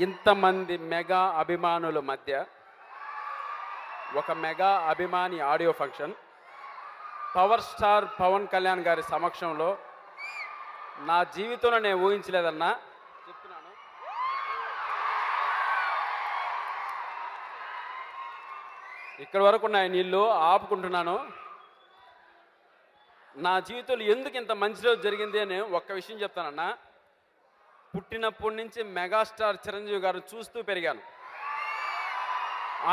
ఇంతమంది మెగా అభిమానుల మధ్య ఒక మెగా అభిమాని audio function power star Pawan Kalyan గారి సమక్షంలో నా జీవితంలో నేను ఊహించలేదన్నా చెప్తున్నాను. ఇక్కడి వరకు నా నీళ్ళు ఆపుకుంటున్నాను. నా జీవితంలో ఎందుకు ఇంత మంచి రోజు జరిగింది అని ఒక్క విషయం చెప్తానన్నా. పుట్టినప్పటి నుంచి మెగాస్టార్ చిరంజీవి గారిని చూస్తూ పెరిగాను,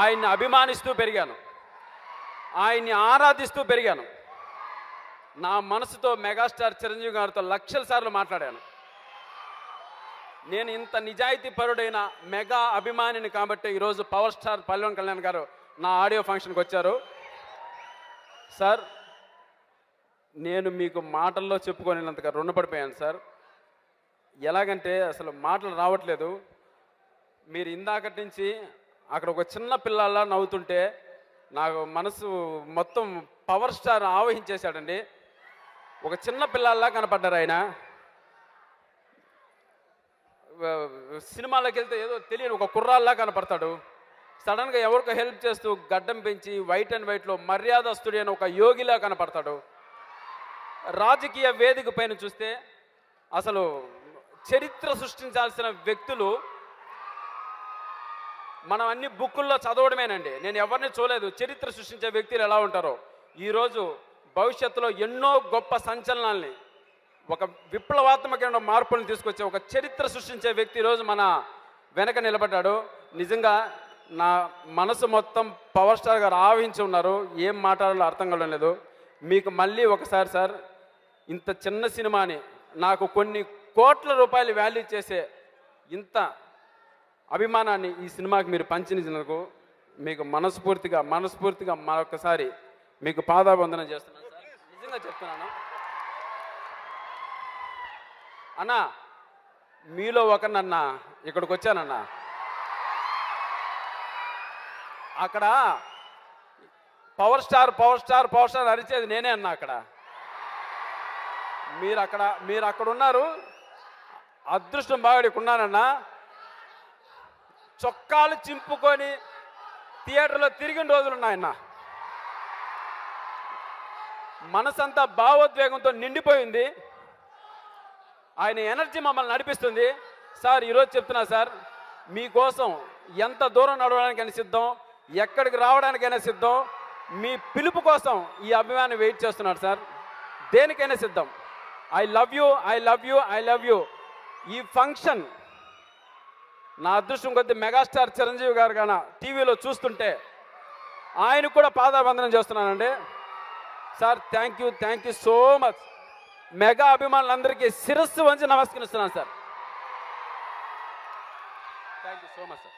ఆయన్ని అభిమానిస్తూ పెరిగాను, ఆయన్ని ఆరాధిస్తూ పెరిగాను. నా మనసుతో మెగాస్టార్ చిరంజీవి గారితో లక్షల సార్లు మాట్లాడాను. నేను ఇంత నిజాయితీ పరుడైన మెగా అభిమానిని కాబట్టి ఈరోజు పవర్ స్టార్ పవన్ కళ్యాణ్ గారు నా ఆడియో ఫంక్షన్కి వచ్చారు. సార్, నేను మీకు మాటల్లో చెప్పుకోలేనంతగా రుణపడిపోయాను సార్. ఎలాగంటే అసలు మాటలు రావట్లేదు. మీరు ఇందాకటి నుంచి అక్కడ ఒక చిన్న పిల్లల్లా నవ్వుతుంటే నాకు మనసు మొత్తం పవర్ స్టార్ ఆవహించేశాడండి. ఒక చిన్న పిల్లల్లా కనపడ్డారు ఆయన. సినిమాలోకి వెళ్తే ఏదో తెలియని ఒక కుర్రాల్లా కనపడతాడు. సడన్గా ఎవరికో హెల్ప్ చేస్తూ గడ్డం పెంచి వైట్ అండ్ వైట్లో మర్యాదస్తుడి అని ఒక యోగిలా కనపడతాడు. రాజకీయ వేదిక పైన చూస్తే అసలు చరిత్ర సృష్టించాల్సిన వ్యక్తులు మనం అన్ని బుక్కుల్లో చదవడమేనండి. నేను ఎవరిని చూడలేదు చరిత్ర సృష్టించే వ్యక్తులు ఎలా ఉంటారో. ఈరోజు భవిష్యత్తులో ఎన్నో గొప్ప సంచలనాల్ని, ఒక విప్లవాత్మకమైన మార్పులను తీసుకొచ్చే ఒక చరిత్ర సృష్టించే వ్యక్తి ఈరోజు మన వెనక నిలబడ్డాడు. నిజంగా నా మనసు మొత్తం పవర్ స్టార్ గారు ఆవహించి ఉన్నారు. ఏం మాట్లాడాలో అర్థం కావడం లేదు. మీకు మళ్ళీ ఒకసారి సార్, ఇంత చిన్న సినిమాని నాకు కొన్ని కోట్ల రూపాయలు వాల్యూ చేసే ఇంత అభిమానాన్ని ఈ సినిమాకి మీరు పంచినందుకు మీకు మనస్ఫూర్తిగా మరొకసారి మీకు పాదాబంధనం చేస్తున్నాను సార్. నిజంగా చెప్తున్నాను అన్నా. మీలో ఒకనన్నా ఇక్కడికి వచ్చానన్నా. అక్కడ పవర్ స్టార్ అరిచేది నేనే అన్నా. అక్కడ మీరు అక్కడ ఉన్నారు. అదృష్టం బాగా ఉన్నానన్నా. చొక్కాలు చింపుకొని థియేటర్లో తిరిగిన రోజులు ఉన్నాయన్న. మనసంతా భావోద్వేగంతో నిండిపోయింది. ఆయన ఎనర్జీ మమ్మల్ని నడిపిస్తుంది. సార్, ఈరోజు చెప్తున్నా సార్, మీకోసం ఎంత దూరం నడవడానికైనా సిద్ధం, ఎక్కడికి రావడానికైనా సిద్ధం. మీ పిలుపు కోసం ఈ అభిమాని వెయిట్ చేస్తున్నాడు సార్. దేనికైనా సిద్ధం. I love you. ఈ ఫంక్షన్ నా అదృష్టం కొద్ది మెగాస్టార్ చిరంజీవి గారు గాన టీవీలో చూస్తుంటే ఆయన కూడా పాదాబంధనం చేస్తున్నానండి. Sir, thank you so much. Mega అభిమానులందరికీ శిరస్సు వంచి నమస్కరిస్తున్నాను sir. Thank you so much sir.